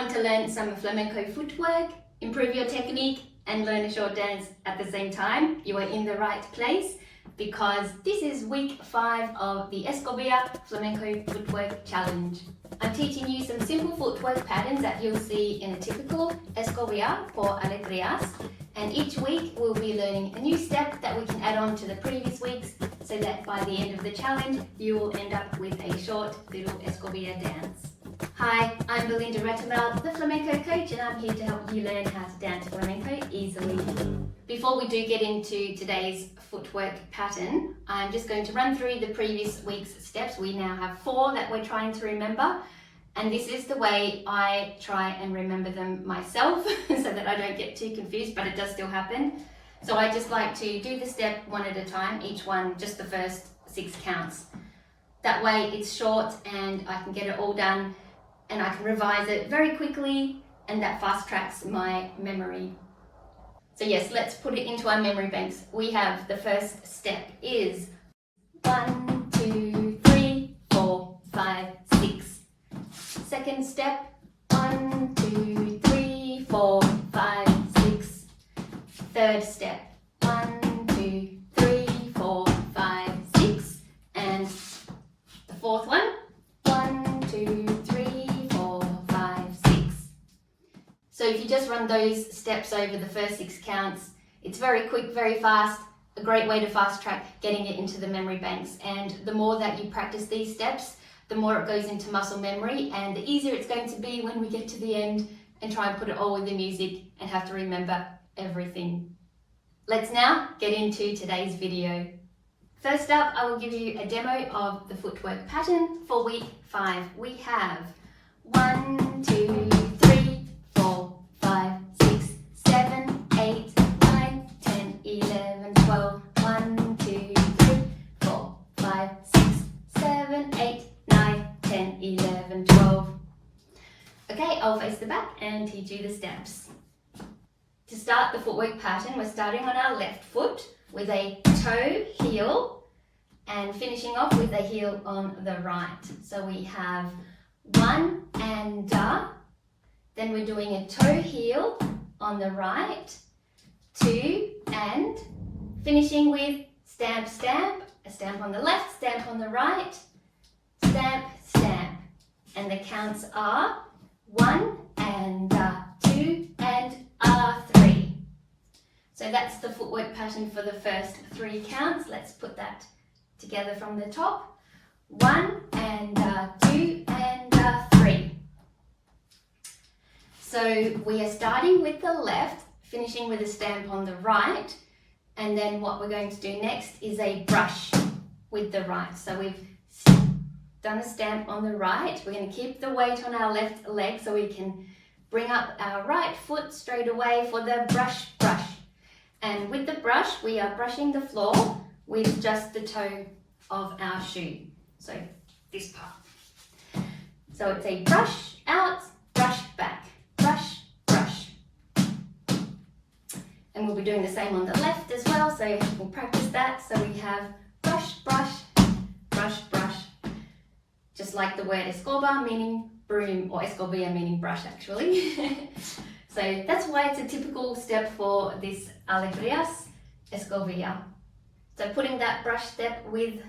Want to learn some flamenco footwork, improve your technique and learn a short dance at the same time? You are in the right place because this is week 5 of the Escobilla Flamenco Footwork Challenge. I'm teaching you some simple footwork patterns that you'll see in a typical Escobilla or Alegrías, and each week we'll be learning a new step that we can add on to the previous weeks so that by the end of the challenge you will end up with a short little Escobilla dance. Hi, I'm Belinda Retamel, the flamenco coach, and I'm here to help you learn how to dance flamenco easily. Before we do get into today's footwork pattern, I'm just going to run through the previous week's steps. We now have 4 that we're trying to remember, and this is the way I try and remember them myself so that I don't get too confused, but it does still happen. So I just like to do the step one at a time, each one just the first 6 counts. That way it's short and I can get it all done and I can revise it very quickly, and that fast tracks my memory. So yes, let's put it into our memory banks. We have the first step is 1, 2, 3, 4, 5, 6. Second step, 1, 2, 3, 4, 5, 6. Third step, 1, 2, 3, 4, 5, 6. And the fourth one, 1, 2, 3, 4, 5, 6. So if you just run those steps over the first 6 counts, it's very quick, very fast, a great way to fast track getting it into the memory banks. And the more that you practice these steps, the more it goes into muscle memory, and the easier it's going to be when we get to the end and try and put it all with the music and have to remember everything. Let's now get into today's video. First up, I will give you a demo of the footwork pattern for week 5. We have 1, 2, 3, 4, 5, 6, 7, 8, 9, 10, 11, 12. 1, 2, 3, 4, 5, 6, 7, 8, 9, 10, 11, 12. Okay, I'll face the back and teach you the steps. To start the footwork pattern, we're starting on our left foot with a toe heel and finishing off with a heel on the right. So we have 1 and then we're doing a toe heel on the right, 2 and finishing with stamp, stamp, a stamp on the left, stamp on the right, stamp, stamp. And the counts are 1 and 2 and 3. So that's the footwork pattern for the first 3 counts. Let's put that together from the top. 1 and 2 and 3. So we are starting with the left, finishing with a stamp on the right, and then what we're going to do next is a brush with the right. So we've done a stamp on the right. We're going to keep the weight on our left leg so we can bring up our right foot straight away for the brush. And with the brush, we are brushing the floor with just the toe of our shoe. So this part. So it's a brush out, brush back, brush, brush. And we'll be doing the same on the left as well, so we'll practice that. So we have brush, brush, brush, brush. Just like the word escoba meaning broom, or escobilla meaning brush actually. So that's why it's a typical step for this Alegrías Escobilla. So putting that brush step with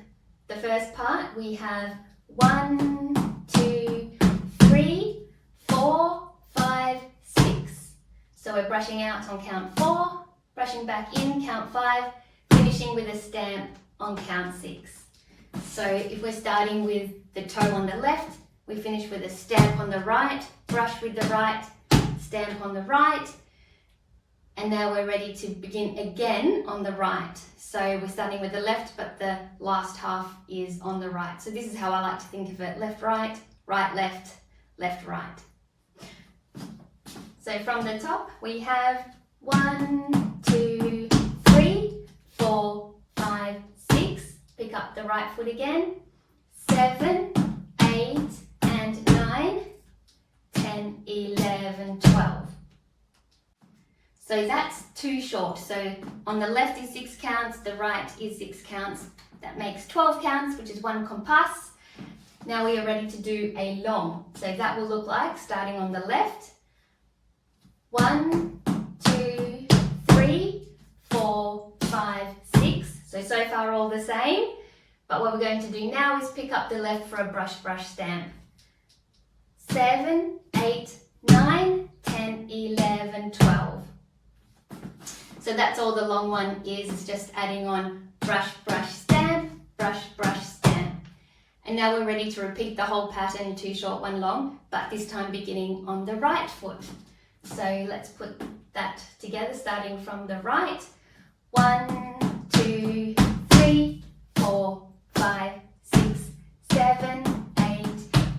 the first part, we have 1, 2, 3, 4, 5, 6. So we're brushing out on count 4, brushing back in count 5, finishing with a stamp on count 6. So if we're starting with the toe on the left, we finish with a stamp on the right, brush with the right, stamp on the right, and now we're ready to begin again on the right. So we're starting with the left, but the last half is on the right. So this is how I like to think of it: left, right, right, left, left, right. So from the top, we have 1, 2, 3, 4, 5, 6. Pick up the right foot again. 7, 8, and 9, 10, 11, 12. So that's 2 short. So on the left is 6 counts, the right is 6 counts. That makes 12 counts, which is 1 compás. Now we are ready to do a long. So that will look like, starting on the left, 1, 2, 3, 4, 5, 6. So far all the same. But what we're going to do now is pick up the left for a brush stamp. 7, 8, 9, 10, 11, 12. So that's all the long one is. It's just adding on brush, stamp, brush, stamp. And now we're ready to repeat the whole pattern, 2 short, 1 long, but this time beginning on the right foot. So let's put that together, starting from the right. 1, 2, 3, 4, 5, 6, 7, 8,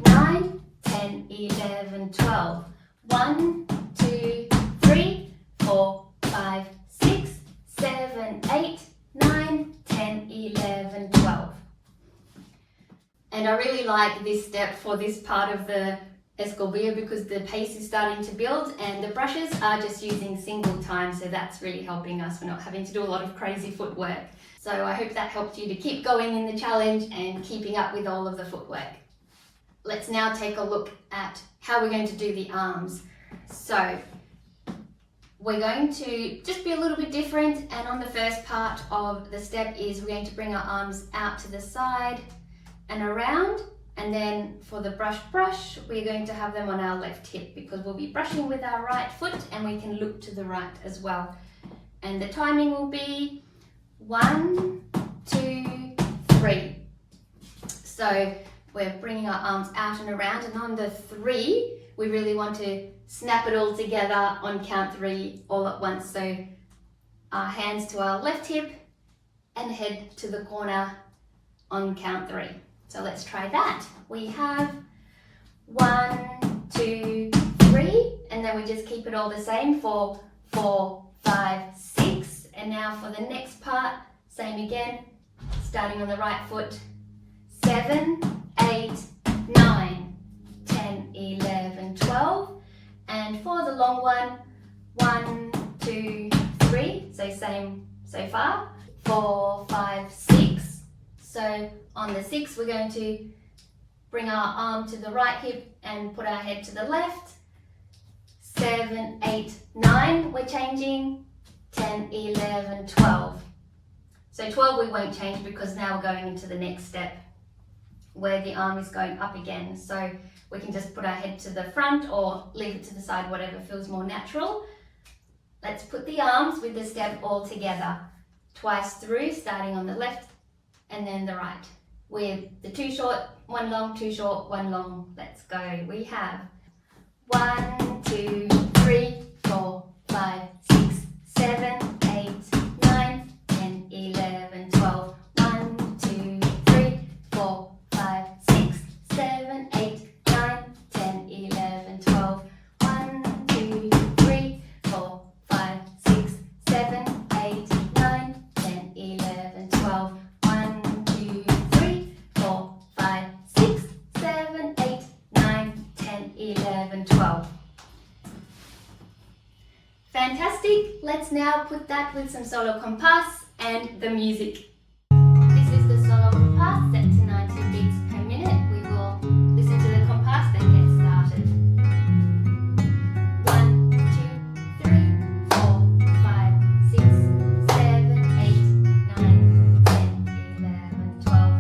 9, 10, 11, 12. 1, 2, 3, 4, 5, 6, 7, 8, 9, 10, 11, 12. And I really like this step for this part of the Escobilla because the pace is starting to build and the brushes are just using single time, so that's really helping us. We're not having to do a lot of crazy footwork. So I hope that helped you to keep going in the challenge and keeping up with all of the footwork. Let's now take a look at how we're going to do the arms. So we're going to just be a little bit different, and on the first part of the step is we're going to bring our arms out to the side and around, and then for the brush, we're going to have them on our left hip because we'll be brushing with our right foot and we can look to the right as well. And the timing will be 1, 2, 3. So we're bringing our arms out and around, and on the 3, we really want to snap it all together on count 3 all at once. So our hands to our left hip and head to the corner on count 3. So let's try that. We have 1, 2, 3, and then we just keep it all the same for 4, 5, 6. And now for the next part, same again, starting on the right foot, 7, 8, 9, 10, 11, 12. And for the long one, 1, 2, 3, so same so far, 4, 5, 6. So on the 6, we're going to bring our arm to the right hip and put our head to the left. 7, 8, 9, we're changing. 10, 11, 12. So 12 we won't change because now we're going into the next step where the arm is going up again. So we can just put our head to the front or leave it to the side, whatever feels more natural. Let's put the arms with the step all together. Twice through, starting on the left and then the right. With the 2 short, 1 long, 2 short, 1 long. Let's go. We have 1, 2, 3, 4, 5, 6, 7, 8, 9, 10, 11, 12. 1, 2, 3, 4, 5, 6, 7, 8, 9, 10, 11, 12. 1, 2, 3, 4, 5, 6, 7, 8, 9, 10, 11, 12. 1, 2, 3, 4, 5, 6, 7, 8, 9, 10, 11, 12. Fantastic! Let's now put that with some solo compás and the music. This is the solo compás set to 90 beats per minute. We will listen to the compás, then get started. 1, 2, 3, 4, 5, 6, 7, 8, 9, 10, 11, 12.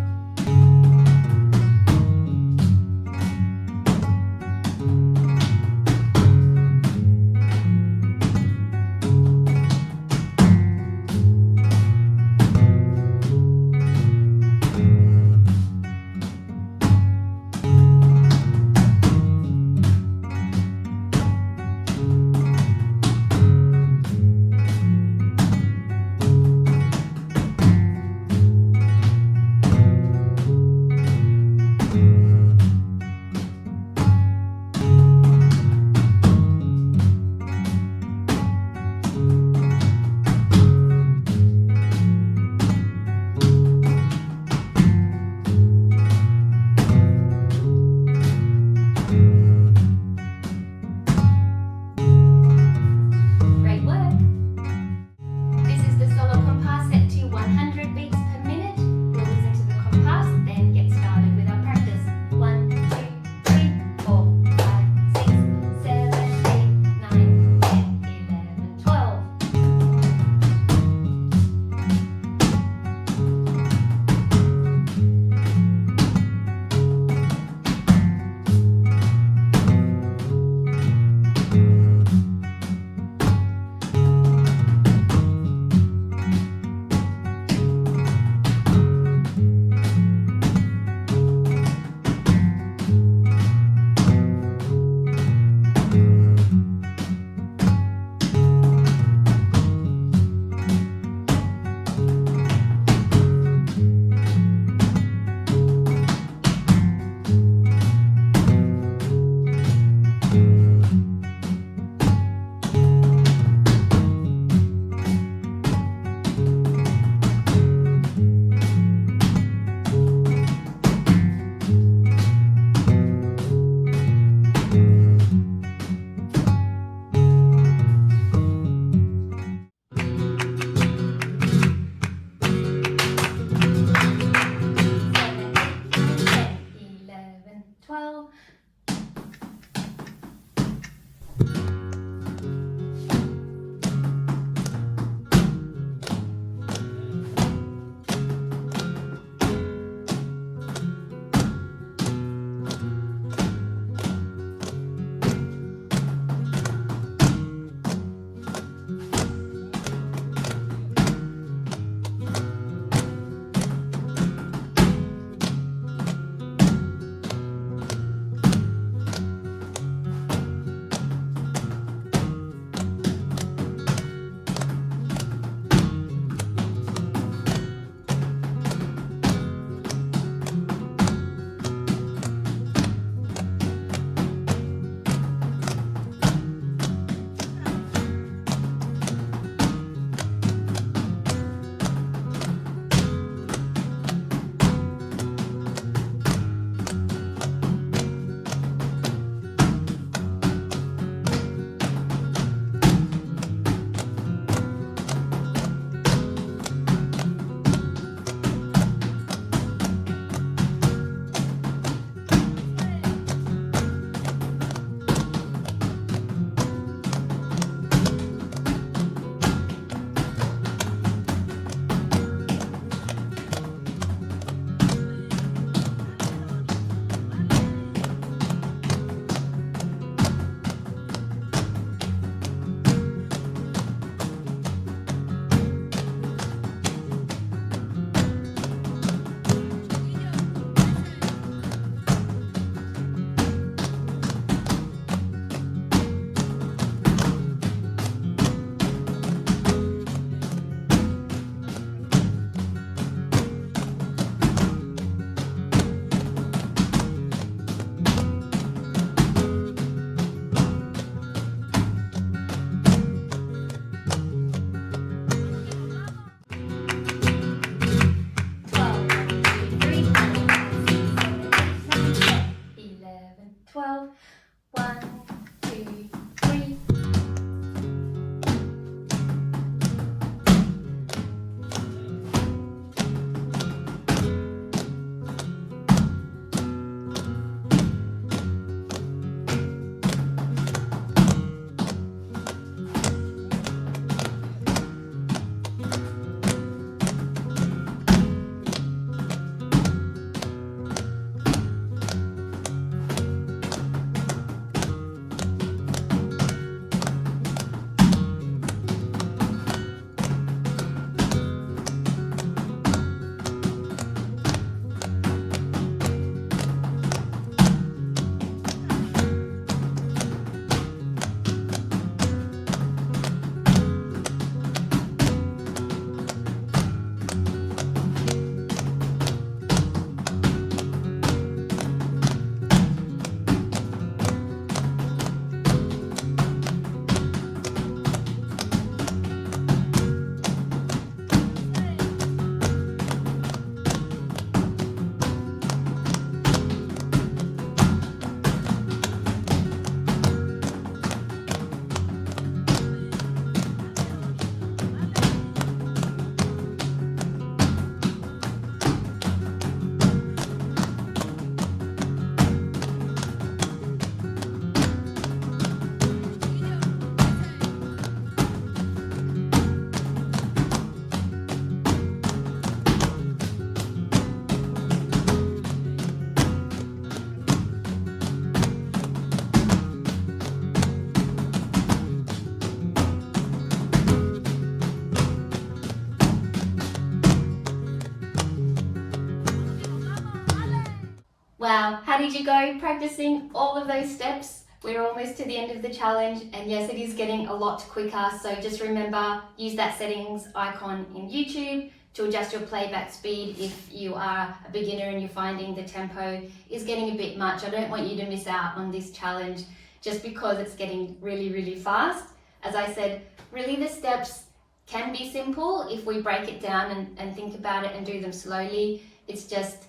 How did you go practicing all of those steps? We're almost to the end of the challenge, and yes, it is getting a lot quicker, so just remember, use that settings icon in YouTube to adjust your playback speed if you are a beginner and you're finding the tempo is getting a bit much. I don't want you to miss out on this challenge just because it's getting really fast. As I said, really the steps can be simple if we break it down and think about it and do them slowly. It's just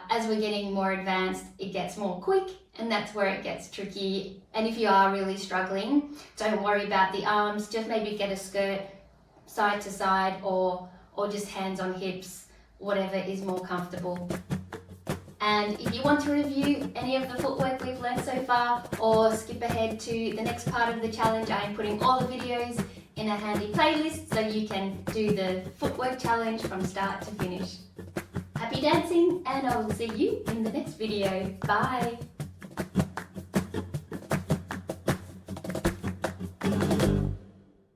as we're getting more advanced, it gets more quick, and that's where it gets tricky. And if you are really struggling, don't worry about the arms, just maybe get a skirt side to side or just hands on hips, whatever is more comfortable. And if you want to review any of the footwork we've learned so far or skip ahead to the next part of the challenge, I am putting all the videos in a handy playlist so you can do the footwork challenge from start to finish. Happy dancing, and I will see you in the next video. Bye!